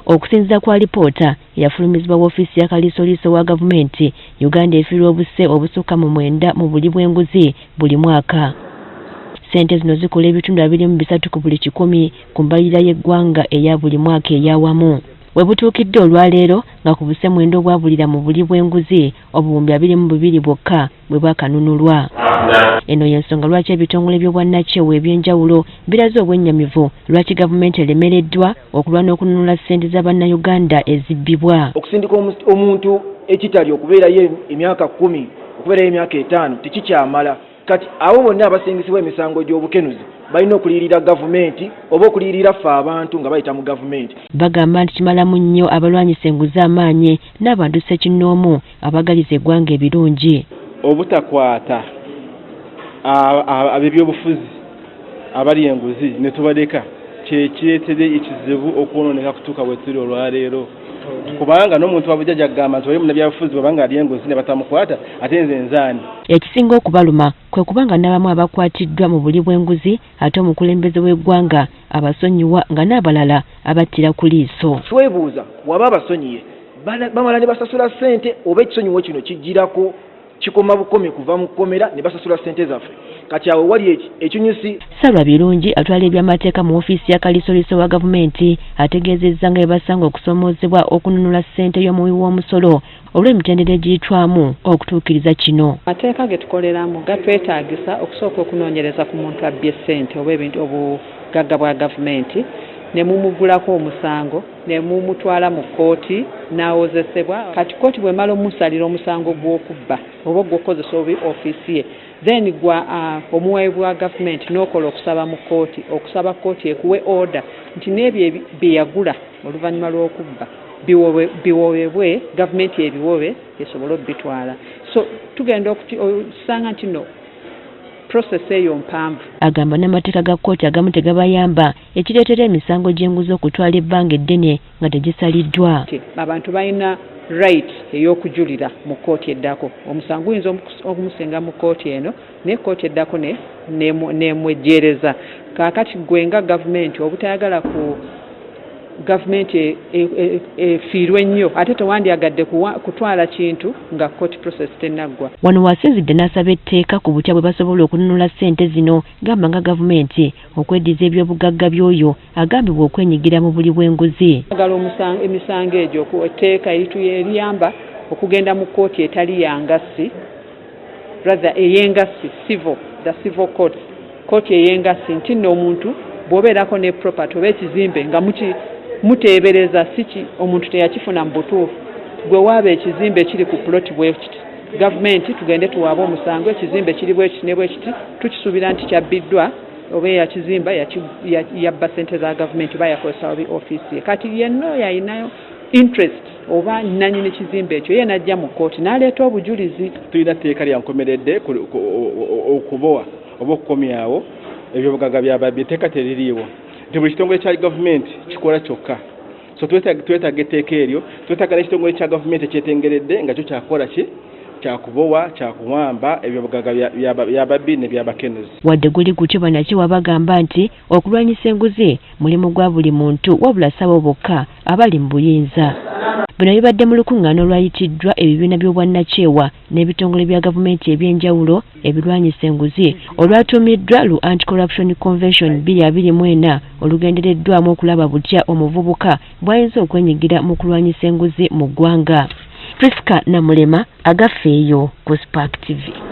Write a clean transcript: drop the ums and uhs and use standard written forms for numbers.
Okusinziira kwa alipoota yafulumizibwa w'ofiisi ya kaliisoliiso wa gavumenti, Uganda efiirwa obuse obusukka mu 9 mu buli bw'enguzi buli mwaka. Ssente zino zikola ebitundu 23 ku buli 100 ku mbalirira y'eggwanga eya buli mwaka ey'awamu. We butuukidde olwaleero nga ku buse mwenda obwabulira mu buli bw'enguzi obuwumbi 22 bwokka bwe bwakanunulwa. Eno y'ensonga lwaki ebitongole by'obwannakyewa eby'enjawulo biraze obwennyamivu lwaki gavumenti eremereddwa okulwana okununula ssente z'Abannayuganda ezibbibwa. Okusindika omuntu ekitali okubeerayo emyaka 10 okubeerayo emyaka 5 tekikyamala. Kati abo bonna abasingisibwa emisango gy'obukenuzi balina okuliyirira gavumenti oba okuliyirira ffe abantu nga bayita mu gavumenti. Bagamba nti kimalamu nnyo abalwanyisa enguzi amaanyi n'abantu ssekinnoomu abagaliza eggwanga ebirungi. Obutakwata ab'ebyobufuzi abali enguzi ne tubaleka kyekireetera ekizibu okwonooneka kutuuka bwe tuli olwaleero. Kubanga n'omuntu wabujjajja agamba nti bali munnabyabufuzi bwabanga ali enguzi ne batamukwata ate nze nzaani. Ekisinga okubaluma kwe kubanga n'abamu abakwatiddwa mu buli bw'enguzi ate omukulembeze w'eggwanga abasonyiwa nga n'abalala abattira ku liiso. Twebuuza waba abasonyiye bamala ne basasula ssente oba ekisonyiwo kino kijjirako kikoma bukomi kuva mu kkomera ne basasula ssente zaffe. Kati awo wali ekinyusi. Salwa Birungi atwala eby'amateeka mu ofiisi ya kaliisoliiso wa gavumenti ategeezezza nga ebasanga okusoomoozebwa okununula ssente y'omuwi w'omusolo olw'emitendera egiyitwamu okutuukiriza kino. Amateeka ge tukoleramu gatwetaagisa okusooka okunoonyereza ku muntu abbye ssente oba ebintu obugagga bwa gavumenti ne mumugulako omusango ne mumutwala mu kkooti n'awozesebwa. Kati kkooti bw'emala omusalira omusango gw'okubba oba gw'okozesa obubi ofiisi ye then gwa omuwabi wa gavumenti n'okola okusaba mu kkooti okusaba kkooti ekuwe order nti n'ebyo bye yagula oluvannyuma lw'okubba biwobebwe gavumenti ebiwobe esobole obbitwala. So tugenda okusanga nti no process eyo mpanvu. Agamba n'amateeka ga kkooti agamu tegabayamba ekireetera emisango gy'enguzi okutwala ebbanga eddene nga tegisaliddwa. Abantu balina right ey'okujulira mu kkooti eddako. Omusango oyinza okumusinga mu kkooti eno naye kkooti eddako n'emwejjeereza. Kaakati gwe nga gavumenti obutayagala ku gavumenti efiirwe nnyo ate tewandyagadde kutwala kintu nga court process tennaggwa. Wano wasinzidde n'asaba etteeka ku butya bwe basobola okununula ssente zino gamba nga gavumenti okweddiza ebyobugagga by'oyo agambibwa okwenyigira mu buli bw'enguzi. Agala emisango egyo etteeka eriyamba okugenda mu kkooti etali yangassi rather ey'engassi the civil courts kkooti ey'engassi nti nno omuntu bw'obeerako ne property oba ekizimbe nga muteebereza siki omuntu teyakifuna mu butuufu gwe waaba ekizimbe kiri ku ploti bwekiti gavumenti tugende tuwaaba omusango ekizimbe kiri bwekiti ne bwekiti tukisuubira nti kyabbiddwa oba eyakizimba yabba ssente za gavumenti oba yakozesa obi ofiisi ye. Kati yenno yayinayo interest oba nannyini kizimbe ekyo ye najja mu kkooti n'aleeta obujulizi. Tulina tteeka lyankomeredde okubowa oba okukomyawo ebyobugagga byababbi etteeka teririiwo nti buli kitongole kya gavumenti kikola kyokka. So twetaaga etteeka eryo twetaaga n'ekitongole kya gavumenti ekyetengeredde nga kyo kyakola ki kyakubowa kyakuwamba ebyobugagga byababbi ne byabakenuzi. Wadde guli gutyo bannakyewa bagamba nti okulwanyisa enguzi mulimu gwa buli muntu wabula ssabo bokka abali mu buyinza. Bino bibadde mu lukuŋŋaana olwayitiddwa ebibiina by'obwannakyewa n'ebitongole bya gavumenti eby'enjawulo ebirwanyisa enguzi olwatuumiddwa lu Anti-Corruption Convention 2024 olugendereddwamu okulaba butya omuvubuka bw'ayinza okwenyigira mu kulwanyisa enguzi mu ggwanga. Priska Namulema, Agafeeyo ku Spark TV.